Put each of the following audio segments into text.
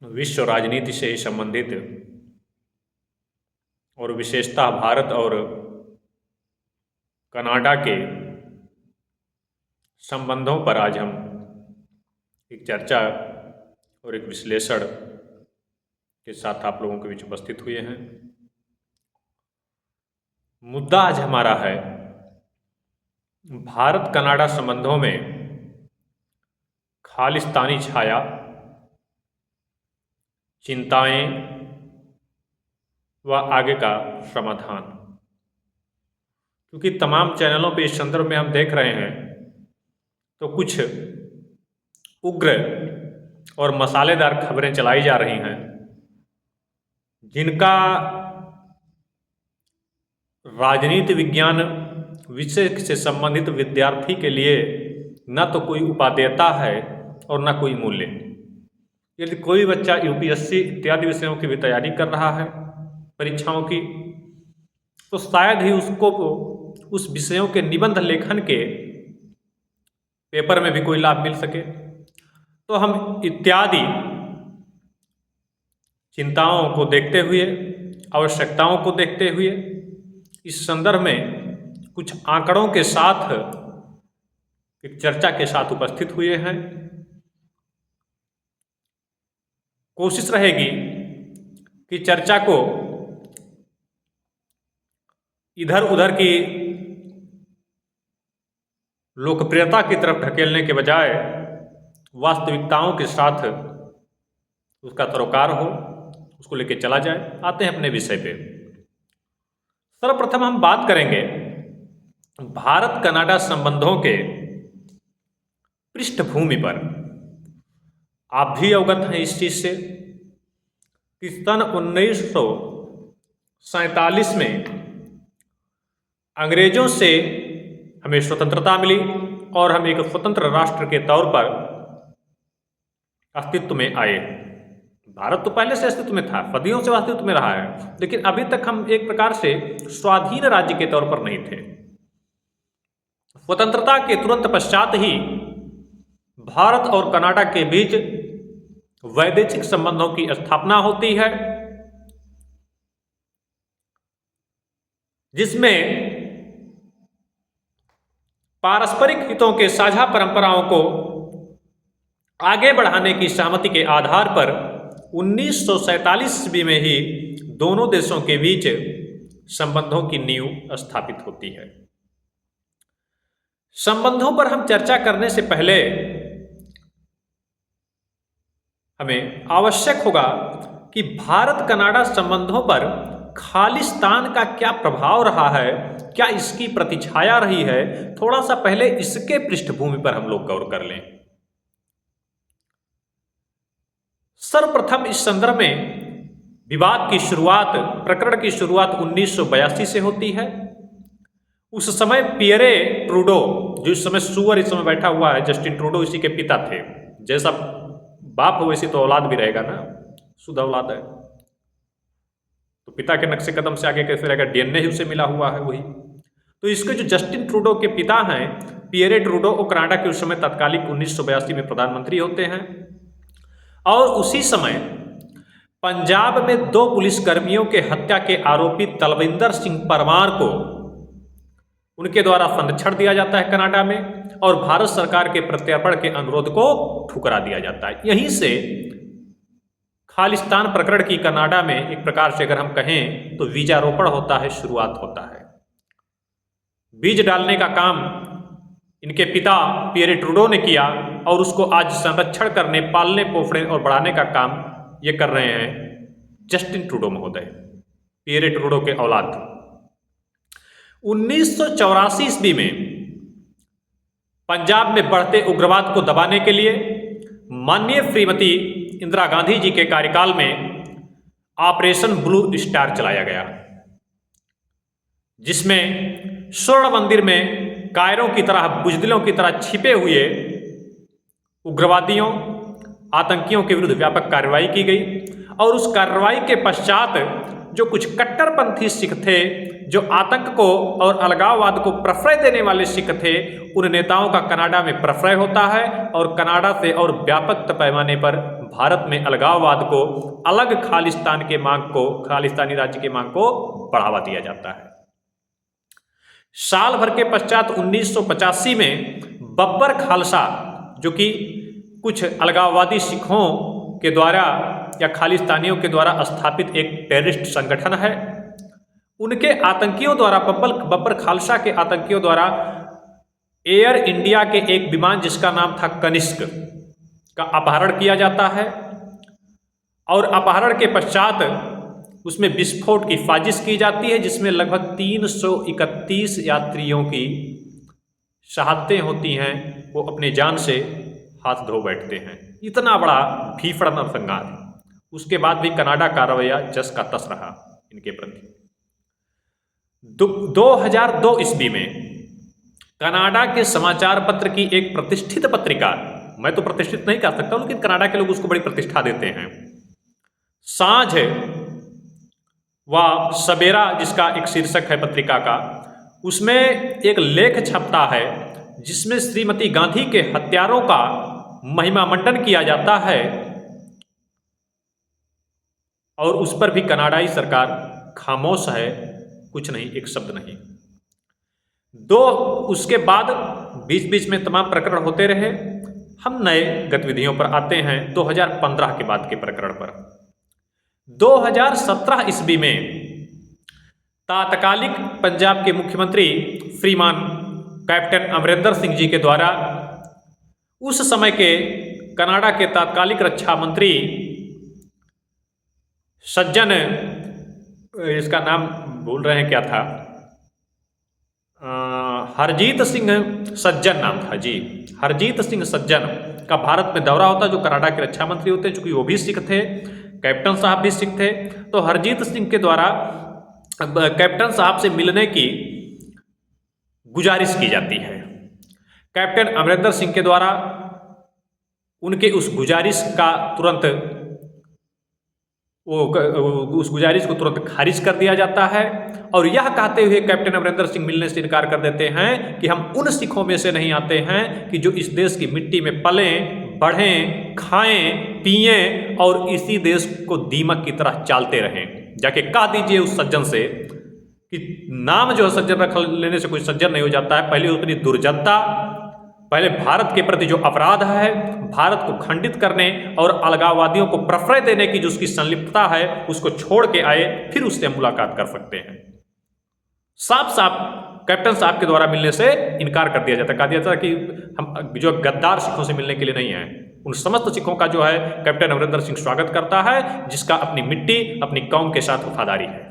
विश्व राजनीति से संबंधित और विशेषतः भारत और कनाडा के संबंधों पर आज हम एक चर्चा और एक विश्लेषण के साथ आप लोगों के बीच उपस्थित हुए हैं। मुद्दा आज हमारा है भारत कनाडा संबंधों में खालिस्तानी छाया, चिंताएं व आगे का समाधान। क्योंकि तमाम चैनलों पे इस संदर्भ में हम देख रहे हैं तो कुछ उग्र और मसालेदार खबरें चलाई जा रही हैं जिनका राजनीति विज्ञान विषय से संबंधित विद्यार्थी के लिए न तो कोई उपादेयता है और न कोई मूल्य। यदि कोई बच्चा यूपीएससी इत्यादि विषयों की भी तैयारी कर रहा है परीक्षाओं की, तो शायद ही उसको उस विषयों के निबंध लेखन के पेपर में भी कोई लाभ मिल सके। तो हम इत्यादि चिंताओं को देखते हुए, आवश्यकताओं को देखते हुए इस संदर्भ में कुछ आंकड़ों के साथ एक चर्चा के साथ उपस्थित हुए हैं। कोशिश रहेगी कि चर्चा को इधर उधर की लोकप्रियता की तरफ ढकेलने के बजाय वास्तविकताओं के साथ उसका सरोकार हो, उसको लेके चला जाए। आते हैं अपने विषय पे। सर्वप्रथम हम बात करेंगे भारत कनाडा संबंधों के पृष्ठभूमि पर। आप भी अवगत हैं इस चीज से कि सन 1947 में अंग्रेजों से हमें स्वतंत्रता मिली और हम एक स्वतंत्र राष्ट्र के तौर पर अस्तित्व में आए। भारत तो पहले से अस्तित्व में था, सदियों से अस्तित्व में रहा है, लेकिन अभी तक हम एक प्रकार से स्वाधीन राज्य के तौर पर नहीं थे। स्वतंत्रता के तुरंत पश्चात ही भारत और कनाडा के बीच वैदेशिक संबंधों की स्थापना होती है, जिसमें पारस्परिक हितों के साझा परंपराओं को आगे बढ़ाने की सहमति के आधार पर 1947 ईस्वी में ही दोनों देशों के बीच संबंधों की नींव स्थापित होती है। संबंधों पर हम चर्चा करने से पहले हमें आवश्यक होगा कि भारत कनाडा संबंधों पर खालिस्तान का क्या प्रभाव रहा है, क्या इसकी प्रतिछाया रही है। थोड़ा सा पहले इसके पृष्ठभूमि पर हम लोग गौर कर लें। सर्वप्रथम इस संदर्भ में विवाद की शुरुआत, प्रकरण की शुरुआत 1982 से होती है। उस समय पियरे ट्रूडो, जो इस समय सुअर इस समय बैठा हुआ है, जस्टिन ट्रूडो इसी के पिता थे। जैसा बाप हो वैसी तो औलाद भी रहेगा ना, शुद्ध औलाद है तो पिता के नक्शे कदम से आगे कैसे रहेगा, डीएनए ही उसे मिला हुआ है वही। तो इसके जो जस्टिन ट्रूडो के पिता हैं पियरे ट्रूडो, वो कनाडा के उस समय तत्कालिक 1982 में प्रधानमंत्री होते हैं। और उसी समय पंजाब में 2 पुलिसकर्मियों के हत्या के आरोपी तलविंदर सिंह परमार को उनके द्वारा संरक्षण दिया जाता है कनाडा में, और भारत सरकार के प्रत्यर्पण के अनुरोध को ठुकरा दिया जाता है। यहीं से खालिस्तान प्रकरण की कनाडा में एक प्रकार से अगर हम कहें तो बीजारोपण होता है, शुरुआत होता है। बीज डालने का काम इनके पिता पियरे ट्रूडो ने किया और उसको आज संरक्षण करने, पालने, पोषणे और बढ़ाने का काम ये कर रहे हैं जस्टिन ट्रूडो महोदय, पियरे ट्रूडो के औलाद। 1984 ईस्वी में पंजाब में बढ़ते उग्रवाद को दबाने के लिए माननीय श्रीमती इंदिरा गांधी जी के कार्यकाल में ऑपरेशन ब्लू स्टार चलाया गया, जिसमें स्वर्ण मंदिर में कायरों की तरह, बुजदिलों की तरह छिपे हुए उग्रवादियों, आतंकियों के विरुद्ध व्यापक कार्रवाई की गई। और उस कार्रवाई के पश्चात जो कुछ कट्टरपंथी सिख थे जो आतंक को और अलगाववाद को प्रश्रय देने वाले सिख थे, उन नेताओं का कनाडा में प्रश्रय होता है और कनाडा से और व्यापक पैमाने पर भारत में अलगाववाद को, अलग खालिस्तानी राज्य की मांग को बढ़ावा दिया जाता है। साल भर के पश्चात 1985 में बब्बर खालसा, जो कि कुछ अलगाववादी सिखों के द्वारा या खालिस्तानियों के द्वारा स्थापित एक टेररिस्ट संगठन है, उनके आतंकियों द्वारा, बब्बर खालसा के आतंकियों द्वारा एयर इंडिया के एक विमान जिसका नाम था कनिष्क का अपहरण किया जाता है और अपहरण के पश्चात उसमें विस्फोट की साजिश की जाती है, जिसमें लगभग 331 यात्रियों की शहादतें होती हैं। वो अपने जान से हाथ धो बैठते हैं। इतना बड़ा भीषण नरसंहार। उसके बाद भी कनाडा का रवैया जस का तस रहा इनके प्रति। 2002 ईस्वी में कनाडा के समाचार पत्र की एक प्रतिष्ठित पत्रिका, मैं तो प्रतिष्ठित नहीं कह सकता, लेकिन कनाडा के लोग उसको बड़ी प्रतिष्ठा देते हैं, सांझ व सवेरा जिसका एक शीर्षक है पत्रिका का, उसमें एक लेख छपता है जिसमें श्रीमती गांधी के हत्यारों का महिमा मंडन किया जाता है और उस पर भी कनाडाई सरकार खामोश है, कुछ नहीं, एक शब्द नहीं। उसके बाद बीच बीच में तमाम प्रकरण होते रहे। हम नए गतिविधियों पर आते हैं 2015 के बाद के प्रकरण पर। 2017 ईस्वी में तात्कालिक पंजाब के मुख्यमंत्री श्रीमान कैप्टन अमरिंदर सिंह जी के द्वारा उस समय के कनाडा के तात्कालिक रक्षा मंत्री सज्जन, इसका नाम भूल रहे हैं क्या था, हरजीत सिंह सज्जन नाम था जी, हरजीत सिंह सज्जन का भारत में दौरा होता, जो कनाडा के रक्षा मंत्री होते हैं, चूंकि वो भी सिख थे, कैप्टन साहब भी सिख थे। तो हरजीत सिंह के द्वारा कैप्टन साहब से मिलने की गुजारिश की जाती है। कैप्टन अमरिंदर सिंह के द्वारा उनके उस गुजारिश को तुरंत खारिज कर दिया जाता है और यह कहते हुए कैप्टन अमरिंदर सिंह मिलने से इनकार कर देते हैं कि हम उन सिखों में से नहीं आते हैं कि जो इस देश की मिट्टी में पलें, बढ़ें, खाएं, पिएं और इसी देश को दीमक की तरह चालते रहें। जाके कह दीजिए उस सज्जन से कि नाम जो है सज्जन रख लेने से कोई सज्जन नहीं हो जाता है। पहले उतनी दुर्जनता, पहले भारत के प्रति जो अपराध है, भारत को खंडित करने और अलगाववादियों को प्रश्रय देने की जो उसकी संलिप्तता है, उसको छोड़ के आए, फिर उससे मुलाकात कर सकते हैं। साफ साफ कैप्टन साहब के द्वारा मिलने से इनकार कर दिया जाता, कहा दिया जाता कि हम जो गद्दार सिखों से मिलने के लिए नहीं है। उन समस्त सिखों का जो है कैप्टन अमरिंदर सिंह स्वागत करता है, जिसका अपनी मिट्टी, अपनी कौम के साथ वफादारी है।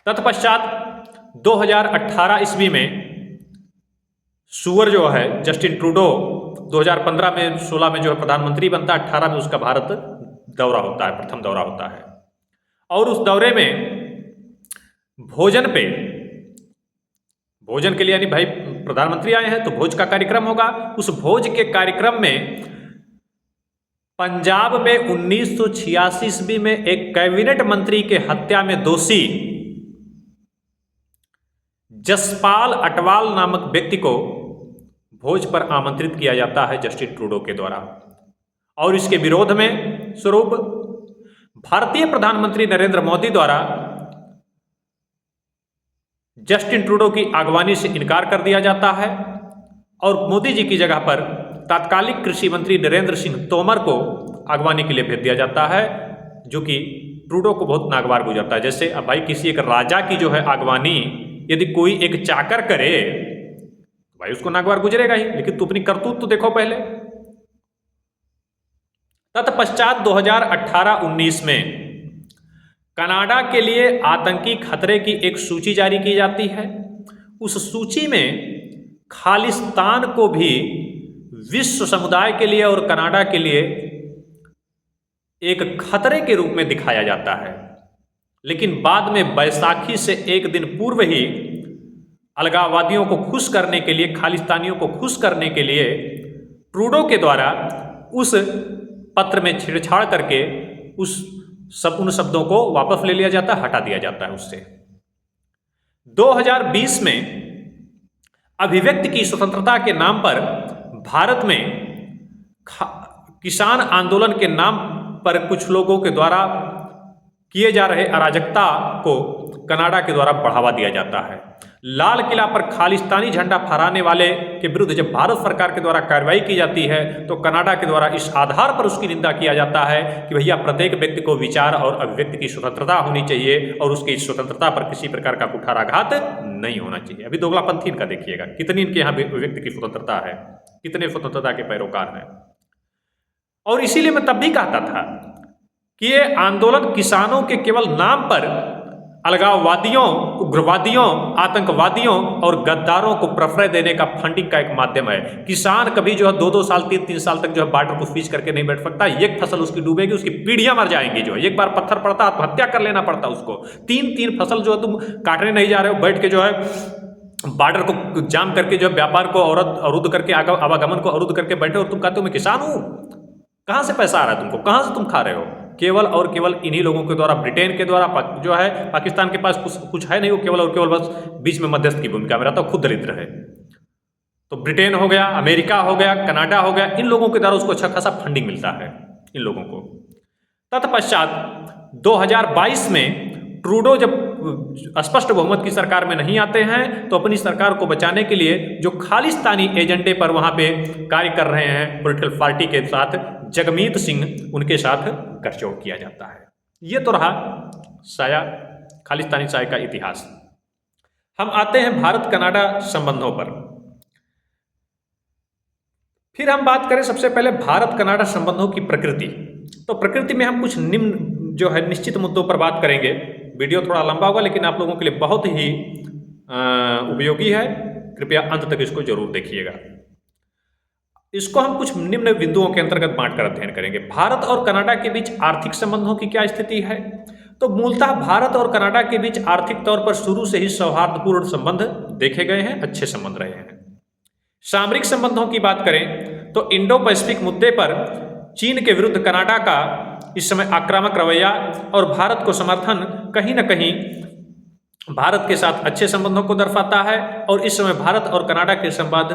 तत्पश्चात 2018 ईस्वी में सुअर जो है जस्टिन ट्रूडो 2015 में 16 में जो है प्रधानमंत्री बनता है, 18 में उसका भारत दौरा होता है, प्रथम दौरा होता है। और उस दौरे में भोजन के लिए, यानी भाई प्रधानमंत्री आए हैं तो भोज का कार्यक्रम होगा। उस भोज के कार्यक्रम में पंजाब में 1986 ईस्वी में एक कैबिनेट मंत्री के हत्या में दोषी जसपाल अटवाल नामक व्यक्ति को भोज पर आमंत्रित किया जाता है जस्टिन ट्रूडो के द्वारा। और इसके विरोध में स्वरूप भारतीय प्रधानमंत्री नरेंद्र मोदी द्वारा जस्टिन ट्रूडो की आगवानी से इनकार कर दिया जाता है और मोदी जी की जगह पर तात्कालिक कृषि मंत्री नरेंद्र सिंह तोमर को आगवानी के लिए भेज दिया जाता है, जो कि ट्रूडो को बहुत नागवार गुजरता है। जैसे अब भाई किसी एक राजा की जो है आगवानी यदि कोई एक चाकर करे तो भाई उसको नागवार गुजरेगा ही, लेकिन तू अपनी करतूत तो देखो पहले। तत्पश्चात 2018-19 में कनाडा के लिए आतंकी खतरे की एक सूची जारी की जाती है। उस सूची में खालिस्तान को भी विश्व समुदाय के लिए और कनाडा के लिए एक खतरे के रूप में दिखाया जाता है। लेकिन बाद में बैसाखी से एक दिन पूर्व ही अलगाववादियों को खुश करने के लिए, खालिस्तानियों को खुश करने के लिए ट्रूडो के द्वारा उस पत्र में छेड़छाड़ करके उन शब्दों को वापस ले लिया जाता है, हटा दिया जाता है उससे। 2020 में अभिव्यक्ति की स्वतंत्रता के नाम पर भारत में किसान आंदोलन के नाम पर कुछ लोगों के द्वारा किए जा रहे अराजकता को कनाडा के द्वारा बढ़ावा दिया जाता है। लाल किला पर खालिस्तानी झंडा फहराने वाले के विरुद्ध जब भारत सरकार के द्वारा कार्रवाई की जाती है तो कनाडा के द्वारा इस आधार पर उसकी निंदा किया जाता है कि भैया प्रत्येक व्यक्ति को विचार और अभिव्यक्ति की स्वतंत्रता होनी चाहिए और उसकी इस स्वतंत्रता पर किसी प्रकार का कुठाराघात नहीं होना चाहिए। अभी दोगलापंथी इनका देखिएगा, कितनी इनके यहाँ अभिव्यक्ति की स्वतंत्रता है, कितने स्वतंत्रता के पैरोकार हैं। और इसीलिए मैं तब भी कहता था कि ये आंदोलन किसानों के केवल नाम पर अलगाववादियों, उग्रवादियों, आतंकवादियों और गद्दारों को प्रश्रय देने का फंडिंग का एक माध्यम है। किसान कभी जो है 2-2 साल 3-3 साल तक जो है बॉर्डर को फीस करके नहीं बैठ सकता। एक फसल उसकी डूबेगी, उसकी पीढ़ियां मर जाएंगी। जो है एक बार पत्थर पड़ता आत्महत्या कर लेना पड़ता उसको। 3-3 फसल जो है तुम काटने नहीं जा रहे हो, बैठ के जो है बॉर्डर को जाम करके जो है व्यापार को अवरुद्ध करके आवागमन को अवरुद्ध करके बैठे और तुम कहते हो मैं किसान हूं। कहां से पैसा आ रहा है तुमको, कहां से तुम खा रहे हो? केवल और केवल इन्हीं लोगों के द्वारा, ब्रिटेन के द्वारा जो है, पाकिस्तान के पास कुछ है नहीं, वो केवल और केवल बस बीच में मध्यस्थ की भूमिका में रहता है, खुद दरिद्र है। तो ब्रिटेन हो गया, अमेरिका हो गया, कनाडा हो गया, इन लोगों के द्वारा उसको अच्छा खासा फंडिंग मिलता है इन लोगों को। तत्पश्चात 2022 में ट्रूडो जब स्पष्ट बहुमत की सरकार में नहीं आते हैं तो अपनी सरकार को बचाने के लिए जो खालिस्तानी एजेंडे पर वहां पे कार्य कर रहे हैं पॉलिटिकल पार्टी के साथ, जगमीत सिंह, उनके साथ गठजोड़ किया जाता है। ये तो रहा साया, खालिस्तानी साया का इतिहास। हम आते हैं भारत कनाडा संबंधों पर। फिर हम बात करें सबसे पहले भारत कनाडा संबंधों की प्रकृति। तो प्रकृति में हम कुछ निम्न जो है निश्चित मुद्दों पर बात करेंगे। वीडियो थोड़ा लंबा होगा लेकिन आप लोगों के लिए बहुत ही उपयोगी है, कृपया अंत तक इसको जरूर देखिएगा। इसको हम कुछ निम्न बिंदुओं के अंतर्गत बांटकर अध्ययन करेंगे। भारत और कनाडा के बीच आर्थिक संबंधों की क्या स्थिति है? तो मूलतः भारत और कनाडा के बीच आर्थिक तौर पर शुरू से ही सौहार्दपूर्ण संबंध देखे गए हैं, अच्छे संबंध रहे हैं। सामरिक संबंधों की बात करें तो इंडो पैसिफिक मुद्दे पर चीन के विरुद्ध कनाडा का इस समय आक्रामक रवैया और भारत को समर्थन कहीं न कहीं भारत के साथ अच्छे संबंधों को दर्शाता है और इस समय भारत और कनाडा के संवाद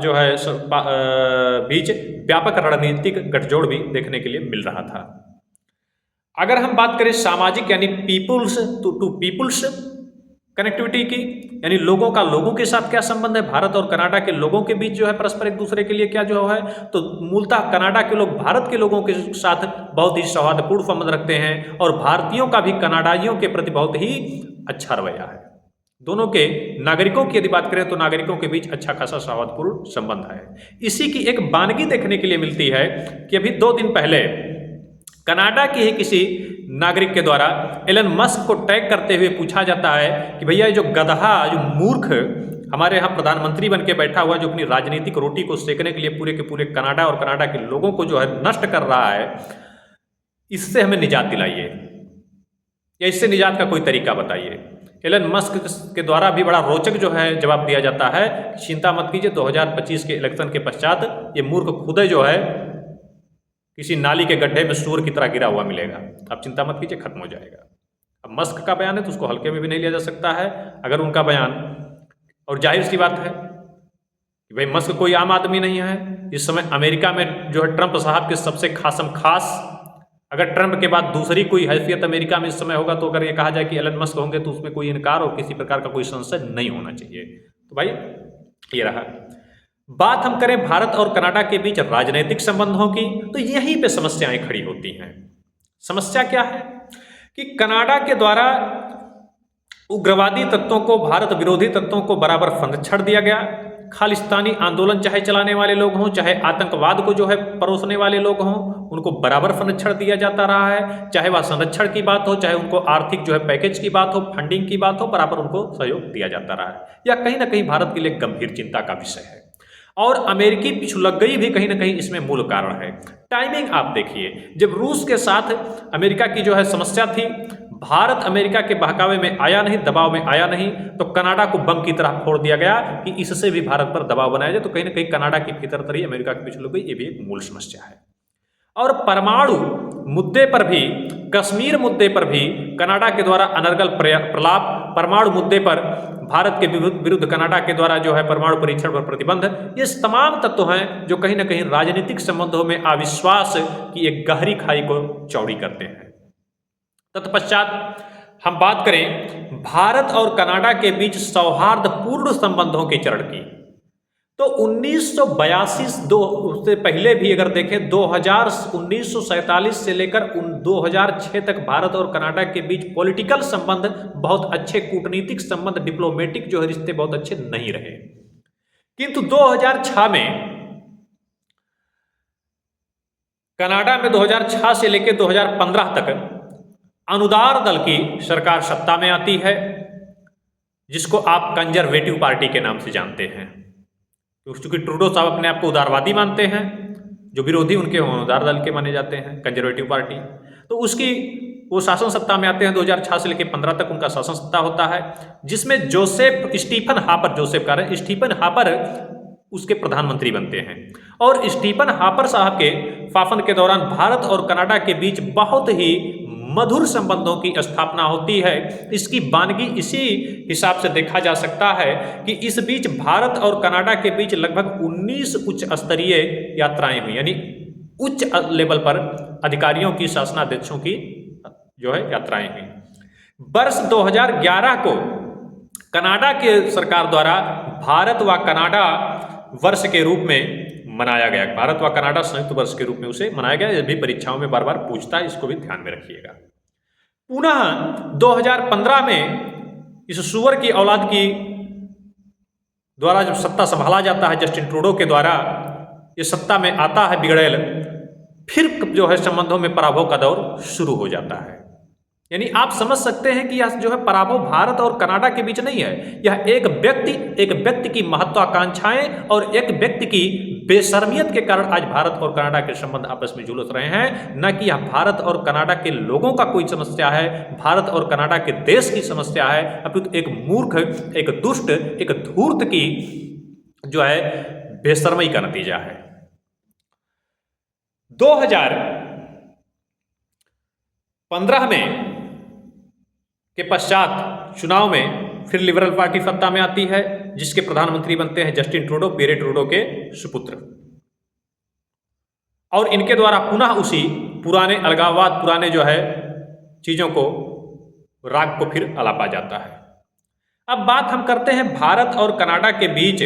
जो है बीच व्यापक रणनीतिक गठजोड़ भी देखने के लिए मिल रहा था। अगर हम बात करें सामाजिक यानी पीपुल्स टू पीपुल्स कनेक्टिविटी की, यानी लोगों का लोगों के साथ क्या संबंध है, भारत और कनाडा के लोगों के बीच जो है परस्पर एक दूसरे के लिए क्या जो है, तो मूलतः कनाडा के लोग भारत के लोगों के साथ बहुत ही सौहार्दपूर्ण संबंध रखते हैं और भारतीयों का भी कनाडाइयों के प्रति बहुत ही अच्छा रवैया है। दोनों के नागरिकों की यदि बात करें तो नागरिकों के बीच अच्छा खासा सौहार्दपूर्ण संबंध है। इसी की एक वानगी देखने के लिए मिलती है कि अभी 2 दिन पहले कनाडा के ही किसी नागरिक के द्वारा एलन मस्क को टैग करते हुए पूछा जाता है कि भैया ये जो गधा, जो मूर्ख हमारे यहाँ प्रधानमंत्री बन के बैठा हुआ, जो अपनी राजनीतिक रोटी को सेकने के लिए पूरे के पूरे कनाडा और कनाडा के लोगों को जो है नष्ट कर रहा है, इससे हमें निजात दिलाइए या इससे निजात का कोई तरीका बताइए। एलन मस्क के द्वारा भी बड़ा रोचक जो है जवाब दिया जाता है, चिंता मत कीजिए 2025 के इलेक्शन के पश्चात ये मूर्ख खुद जो है किसी नाली के गड्ढे में सूअर की तरह गिरा हुआ मिलेगा। आप चिंता मत कीजिए, खत्म हो जाएगा। अब मस्क का बयान है तो उसको हल्के में भी नहीं लिया जा सकता है अगर उनका बयान, और जाहिर सी बात है कि भाई मस्क कोई आम आदमी नहीं है। इस समय अमेरिका में जो है ट्रंप साहब के सबसे खासम खास, अगर ट्रंप के बाद दूसरी कोई हैसियत अमेरिका में इस समय होगा तो अगर ये कहा जाए कि एलन मस्क होंगे तो उसमें कोई इनकार और किसी प्रकार का कोई संशय नहीं होना चाहिए। तो भाई ये रहा। बात हम करें भारत और कनाडा के बीच राजनीतिक संबंधों की, तो यहीं पे समस्याएं खड़ी होती हैं। समस्या क्या है कि कनाडा के द्वारा उग्रवादी तत्वों को, भारत विरोधी तत्वों को बराबर फंड छड़ दिया गया। खालिस्तानी आंदोलन चाहे चलाने वाले लोग हों, चाहे आतंकवाद को जो है परोसने वाले लोग हों, उनको बराबर संरक्षण दिया जाता रहा है। चाहे वह संरक्षण की बात हो, चाहे उनको आर्थिक जो है पैकेज की बात हो, फंडिंग की बात हो, बराबर उनको सहयोग दिया जाता रहा है। यह कहीं ना कहीं भारत के लिए गंभीर चिंता का विषय है और अमेरिकी पिछुलग्गई भी कहीं ना कहीं इसमें मूल कारण है। टाइमिंग आप देखिए, जब रूस के साथ अमेरिका की जो है समस्या थी, भारत अमेरिका के बहकावे में आया नहीं, दबाव में आया नहीं, तो कनाडा को बम की तरह फोड़ दिया गया कि इससे भी भारत पर दबाव बनाया जाए। तो कहीं ना कहीं कनाडा की भीतर तरी अमेरिका के पिछुलग्गई, ये भी एक मूल समस्या है। और परमाणु मुद्दे पर भी, कश्मीर मुद्दे पर भी कनाडा के द्वारा अनर्गल प्रलाप, परमाणु मुद्दे पर भारत के विरुद्ध कनाडा के द्वारा जो है परमाणु परीक्षण पर प्रतिबंध, ये तमाम तत्व हैं जो कहीं ना कहीं राजनीतिक संबंधों में अविश्वास की एक गहरी खाई को चौड़ी करते हैं। तत्पश्चात हम बात करें भारत और कनाडा के बीच सौहार्दपूर्ण संबंधों के चरण की, तो 1982 से पहले भी अगर देखें 1947 से लेकर 2006 तक भारत और कनाडा के बीच पॉलिटिकल संबंध बहुत अच्छे, कूटनीतिक संबंध, डिप्लोमेटिक जो है रिश्ते बहुत अच्छे नहीं रहे। किंतु 2006 में कनाडा में 2006 से लेकर 2015 तक अनुदार दल की सरकार सत्ता में आती है, जिसको आप कंजर्वेटिव पार्टी के नाम से जानते हैं, क्योंकि ट्रूडो साहब अपने आप को उदारवादी मानते हैं, जो विरोधी उनके अनुदार दल के माने जाते हैं, कंजर्वेटिव पार्टी। तो उसकी वो शासन सत्ता में आते हैं, 2006 से लेकर 15 तक उनका शासन सत्ता होता है, जिसमें स्टीफन हापर उसके प्रधानमंत्री बनते हैं। और स्टीफन हापर साहब के शासन के दौरान भारत और कनाडा के बीच बहुत ही मधुर संबंधों की स्थापना होती है। इसकी वानगी इसी हिसाब से देखा जा सकता है कि इस बीच भारत और कनाडा के बीच लगभग 19 उच्च स्तरीय यात्राएं हुई, यानी उच्च लेवल पर अधिकारियों की, शासनाध्यक्षों की जो है यात्राएं हुई। वर्ष 2011 को कनाडा के सरकार द्वारा भारत व कनाडा वर्ष के रूप में मनाया गया, भारत व कनाडा संयुक्त वर्ष के रूप में उसे मनाया गया। यह भी परीक्षाओं में बार बार पूछता है, इसको भी ध्यान में रखिएगा। पुनः 2015 में इस सुअर की औलाद की द्वारा जब सत्ता संभाला जाता है जस्टिन ट्रूडो के द्वारा, ये सत्ता में आता है बिगड़ैल, फिर जो है संबंधों में पराभव का दौर शुरू हो जाता है। यानी आप समझ सकते हैं कि यह जो है पराभव भारत और कनाडा के बीच नहीं है, यह एक व्यक्ति की महत्वाकांक्षाएं और एक व्यक्ति की बेशर्मियत के कारण आज भारत और कनाडा के संबंध आपस में झुलस रहे हैं, न कि यह भारत और कनाडा के लोगों का कोई समस्या है, भारत और कनाडा के देश की समस्या है, अपितु एक मूर्ख, एक दुष्ट, एक धूर्त की जो है बेशर्मी का नतीजा है। 2015 में के पश्चात चुनाव में फिर लिबरल पार्टी सत्ता में आती है, जिसके प्रधानमंत्री बनते हैं जस्टिन ट्रूडो, पियरे ट्रूडो के सुपुत्र। और इनके द्वारा पुनः उसी पुराने अलगाववाद, पुराने जो है चीजों को, राग को फिर अलापा जाता है। अब बात हम करते हैं भारत और कनाडा के बीच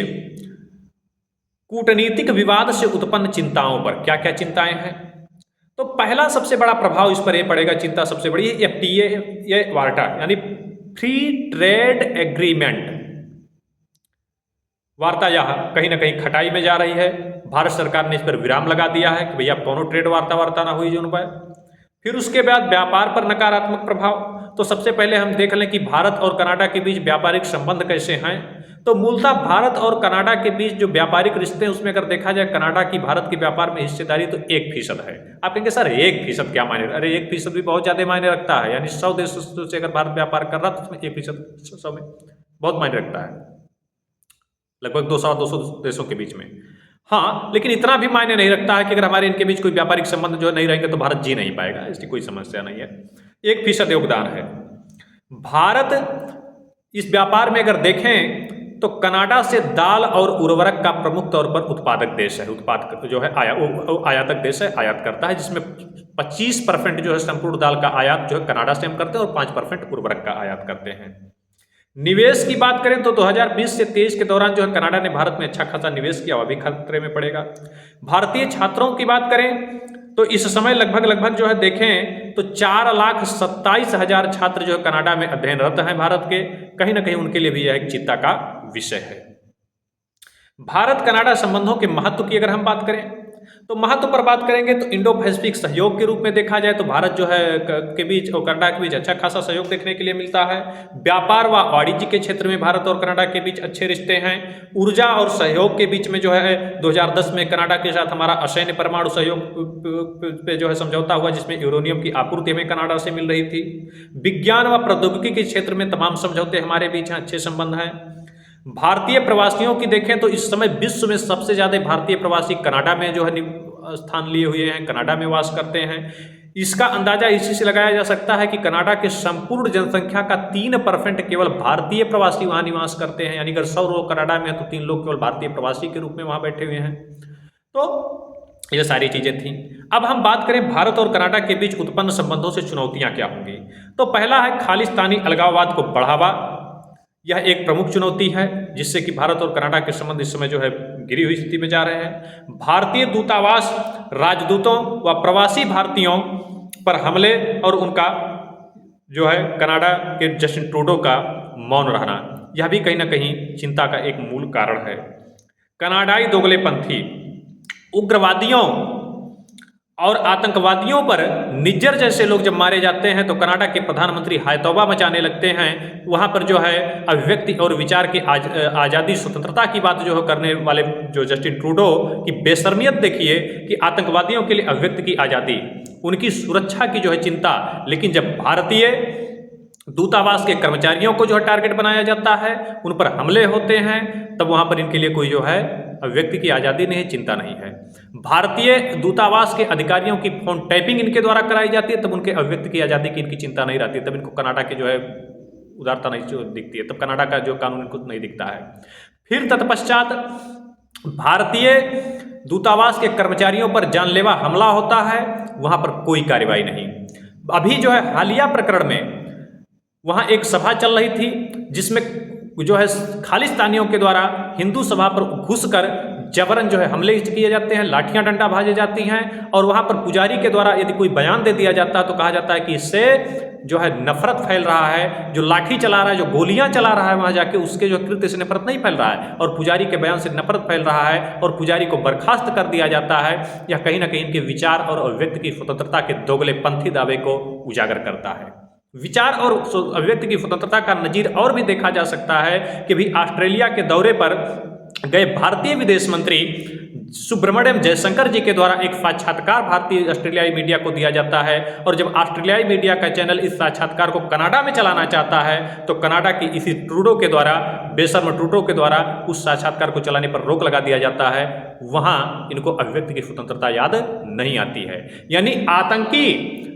कूटनीतिक विवाद से उत्पन्न चिंताओं पर। क्या क्या चिंताएं हैं? तो पहला सबसे बड़ा प्रभाव इस पर यह पड़ेगा, चिंता सबसे बड़ी है FTA, ये वार्टा यानी फ्री ट्रेड एग्रीमेंट। वार्ता यह कहीं ना कहीं खटाई में जा रही है। भारत सरकार ने इस पर विराम लगा दिया है कि भैया कोनो ट्रेड वार्ता ना हुई जो पर। फिर उसके बाद व्यापार पर नकारात्मक प्रभाव। तो सबसे पहले हम देख लें कि भारत और कनाडा के बीच व्यापारिक संबंध कैसे हैं। तो मूलतः भारत और कनाडा के बीच जो व्यापारिक रिश्ते हैं उसमें अगर देखा जाए, कनाडा की भारत के व्यापार में हिस्सेदारी तो 1% है। आप कहेंगे सर 1% क्या मायने? अरे 1% भी बहुत ज्यादा मायने रखता है। यानी 100 देशों से अगर भारत व्यापार कर रहा तो उसमें 1% 100 में बहुत मायने रखता है, लगभग 200 देशों के बीच में। हाँ, लेकिन इतना भी मायने नहीं रखता है कि अगर हमारे इनके बीच कोई व्यापारिक संबंध जो नहीं रहेंगे तो भारत जी नहीं पाएगा, इसकी कोई समस्या नहीं है। 1% योगदान है। भारत इस व्यापार में अगर देखें तो कनाडा से दाल और उर्वरक का प्रमुख तौर पर उत्पादक देश है, उत्पाद जो है आयातक देश है, आयात करता है, जिसमें 25% जो है संपूर्ण दाल का आयात जो है कनाडा से हम करते हैं और 5% उर्वरक का आयात करते हैं। निवेश की बात करें तो 2020 से 23 के दौरान जो है कनाडा ने भारत में अच्छा खासा निवेश किया, वह भी खतरे में पड़ेगा। भारतीय छात्रों की बात करें तो इस समय लगभग जो है देखें तो 4,27,000 छात्र जो है कनाडा में अध्ययनरत हैं भारत के। कहीं ना कहीं उनके लिए भी यह एक चिंता का विषय है। भारत कनाडा संबंधों के महत्व की अगर हम बात करें तो महत्व पर बात करेंगे तो इंडो पैसिफिक सहयोग के रूप में देखा जाए तो भारत जो है के बीच और कनाडा के बीच अच्छा खासा सहयोग देखने के लिए मिलता है। व्यापार व वाणिज्य के क्षेत्र में भारत और कनाडा के बीच अच्छे रिश्ते हैं। ऊर्जा और सहयोग के बीच में जो है 2010 में कनाडा के साथ हमारा असैन्य परमाणु सहयोग पे जो है समझौता हुआ, जिसमें यूरेनियम की आपूर्ति हमें कनाडा से मिल रही थी। विज्ञान व प्रौद्योगिकी के क्षेत्र में तमाम समझौते हमारे बीच हैं, अच्छे संबंध हैं। भारतीय प्रवासियों की देखें तो इस समय विश्व में सबसे ज्यादा भारतीय प्रवासी कनाडा में जो है स्थान लिए हुए हैं, कनाडा में वास करते हैं। इसका अंदाजा इसी से लगाया जा सकता है कि कनाडा के संपूर्ण जनसंख्या का 3% केवल भारतीय प्रवासी वहां निवास करते हैं, यानी अगर 100 लोग कनाडा में हैं तो 3 लोग केवल भारतीय प्रवासी के रूप में वहां बैठे हुए हैं। तो ये सारी चीजें थी। अब हम बात करें भारत और कनाडा के बीच उत्पन्न संबंधों से चुनौतियां क्या होंगी। तो पहला है खालिस्तानी अलगाववाद को बढ़ावा। यह एक प्रमुख चुनौती है जिससे कि भारत और कनाडा के संबंध इस समय जो है गिरी हुई स्थिति में जा रहे हैं। भारतीय दूतावास, राजदूतों व प्रवासी भारतीयों पर हमले और उनका जो है कनाडा के जस्टिन ट्रूडो का मौन रहना, यह भी कहीं ना कहीं चिंता का एक मूल कारण है। कनाडाई दोगलेपंथी, उग्रवादियों और आतंकवादियों पर निज्जर जैसे लोग जब मारे जाते हैं तो कनाडा के प्रधानमंत्री हायतौबा मचाने लगते हैं। वहाँ पर जो है अभिव्यक्ति और विचार की आज़ादी, स्वतंत्रता की बात जो है करने वाले जो जस्टिन ट्रूडो की बेशर्मियत देखिए कि आतंकवादियों के लिए अभिव्यक्ति की आज़ादी, उनकी सुरक्षा की जो है चिंता। लेकिन जब भारतीय दूतावास के कर्मचारियों को जो है टारगेट बनाया जाता है, उन पर हमले होते हैं, तब वहाँ पर इनके लिए कोई जो है अभिव्यक्ति की आज़ादी नहीं, चिंता नहीं है। भारतीय दूतावास के अधिकारियों की फोन टैपिंग इनके द्वारा कराई जाती है, तब उनके अभिव्यक्ति की आज़ादी की इनकी चिंता नहीं रहती, तब इनको कनाडा के जो है उदारता नहीं जो दिखती है, तब कनाडा का जो कानून इनको नहीं दिखता है। फिर तत्पश्चात भारतीय दूतावास के कर्मचारियों पर जानलेवा हमला होता है, वहाँ पर कोई कार्रवाई नहीं। अभी जो है हालिया प्रकरण में वहाँ एक सभा चल रही थी जिसमें जो है खालिस्तानियों के द्वारा हिंदू सभा पर घुसकर जबरन जो है हमले किए जाते हैं, लाठियां डंडा भाजे जाती हैं, और वहाँ पर पुजारी के द्वारा यदि कोई बयान दे दिया जाता है तो कहा जाता है कि इससे जो है नफरत फैल रहा है, जो लाठी चला रहा है, जो गोलियां चला रहा है वहाँ जाके, उसके जो कृत्य से नफरत नहीं फैल रहा है, और पुजारी के बयान से नफरत फैल रहा है और पुजारी को बर्खास्त कर दिया जाता है। यह कहीं ना कहीं इनके विचार और अभिव्यक्ति की स्वतंत्रता के दोगलेपंथी दावे को उजागर करता है। विचार और अभिव्यक्ति की स्वतंत्रता का नजीर और भी देखा जा सकता है कि भी ऑस्ट्रेलिया के दौरे पर गए भारतीय विदेश मंत्री सुब्रमण्यम जयशंकर जी के द्वारा एक साक्षात्कार भारतीय ऑस्ट्रेलियाई मीडिया को दिया जाता है, और जब ऑस्ट्रेलियाई मीडिया का चैनल इस साक्षात्कार को कनाडा में चलाना चाहता है तो कनाडा की इसी ट्रूडो के द्वारा, बेशर्म ट्रूडो के द्वारा उस साक्षात्कार को चलाने पर रोक लगा दिया जाता है। वहाँ इनको अभिव्यक्ति की स्वतंत्रता याद नहीं आती है। यानी आतंकी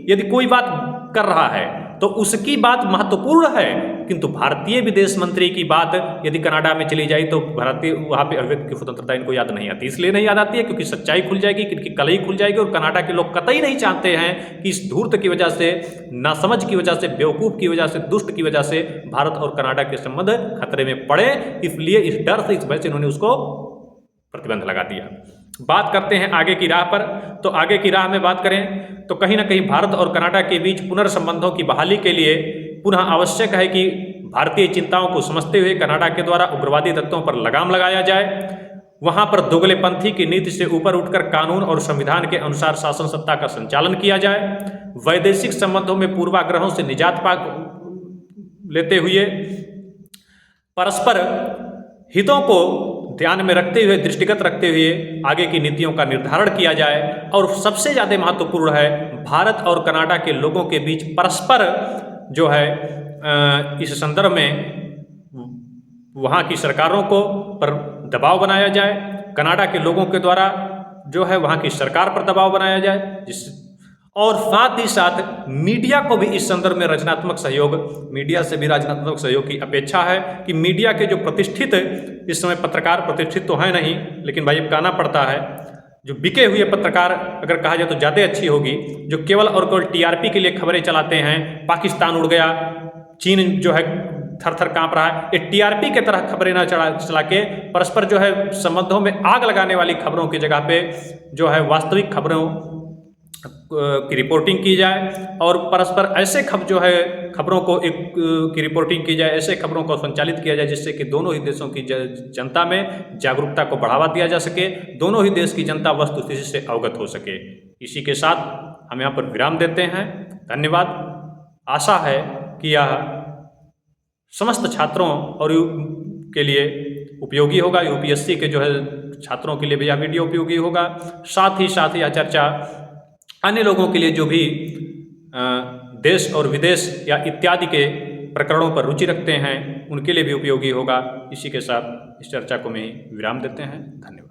यदि कोई बात कर रहा है तो उसकी बात महत्वपूर्ण है, किंतु भारतीय विदेश मंत्री की बात यदि कनाडा में चली जाए तो भारतीय वहाँ पे अभिव्यक्ति की स्वतंत्रता इनको याद नहीं आती। इसलिए नहीं याद आती है क्योंकि सच्चाई खुल जाएगी, इनकी कलई खुल जाएगी, और कनाडा के लोग कतई नहीं चाहते हैं कि इस धूर्त की वजह से, नासमझ की वजह से, बेवकूफ़ की वजह से, दुष्ट की वजह से भारत और कनाडा के संबंध खतरे में पड़े। इसलिए इस डर से, इस वजह से इन्होंने उसको प्रतिबंध लगा दिया। बात करते हैं आगे की राह पर। तो आगे की राह में बात करें तो कहीं ना कहीं भारत और कनाडा के बीच पुनर्संबंधों की बहाली के लिए पुनः आवश्यक है कि भारतीय चिंताओं को समझते हुए कनाडा के द्वारा उग्रवादी तत्वों पर लगाम लगाया जाए। वहां पर दोगलेपंथी की नीति से ऊपर उठकर कानून और संविधान के अनुसार शासन सत्ता का संचालन किया जाए। वैदेशिक संबंधों में पूर्वाग्रहों से निजात पा लेते हुए परस्पर हितों को ध्यान में रखते हुए, दृष्टिगत रखते हुए आगे की नीतियों का निर्धारण किया जाए। और सबसे ज़्यादा महत्वपूर्ण है, भारत और कनाडा के लोगों के बीच परस्पर जो है इस संदर्भ में वहाँ की सरकारों को पर दबाव बनाया जाए। कनाडा के लोगों के द्वारा जो है वहाँ की सरकार पर दबाव बनाया जाए, और साथ ही साथ मीडिया को भी इस संदर्भ में रचनात्मक सहयोग, मीडिया से भी रचनात्मक सहयोग की अपेक्षा है कि मीडिया के जो प्रतिष्ठित, इस समय पत्रकार प्रतिष्ठित तो है नहीं, लेकिन भाई कहना पड़ता है, जो बिके हुए पत्रकार अगर कहा जाए तो ज़्यादा अच्छी होगी, जो केवल और केवल टीआरपी के लिए खबरें चलाते हैं, पाकिस्तान उड़ गया, चीन जो है थर थर काँप रहा है, ये टीआरपी के तरह खबरें ना चला के परस्पर जो है संबंधों में आग लगाने वाली खबरों की जगह पे जो है वास्तविक खबरों की रिपोर्टिंग की जाए, और परस्पर ऐसे खबरों को की रिपोर्टिंग की जाए, ऐसे खबरों को संचालित किया जाए जिससे कि दोनों ही देशों की जनता में जागरूकता को बढ़ावा दिया जा सके, दोनों ही देश की जनता वस्तुस्थिति से अवगत हो सके। इसी के साथ हम यहाँ पर विराम देते हैं। धन्यवाद। आशा है कि यह समस्त छात्रों और के लिए उपयोगी होगा, यूपीएससी के जो है छात्रों के लिए भी यह वीडियो उपयोगी होगा। साथ ही यह चर्चा अन्य लोगों के लिए जो भी देश और विदेश या इत्यादि के प्रकरणों पर रुचि रखते हैं उनके लिए भी उपयोगी होगा। इसी के साथ इस चर्चा को मैं विराम देते हैं। धन्यवाद।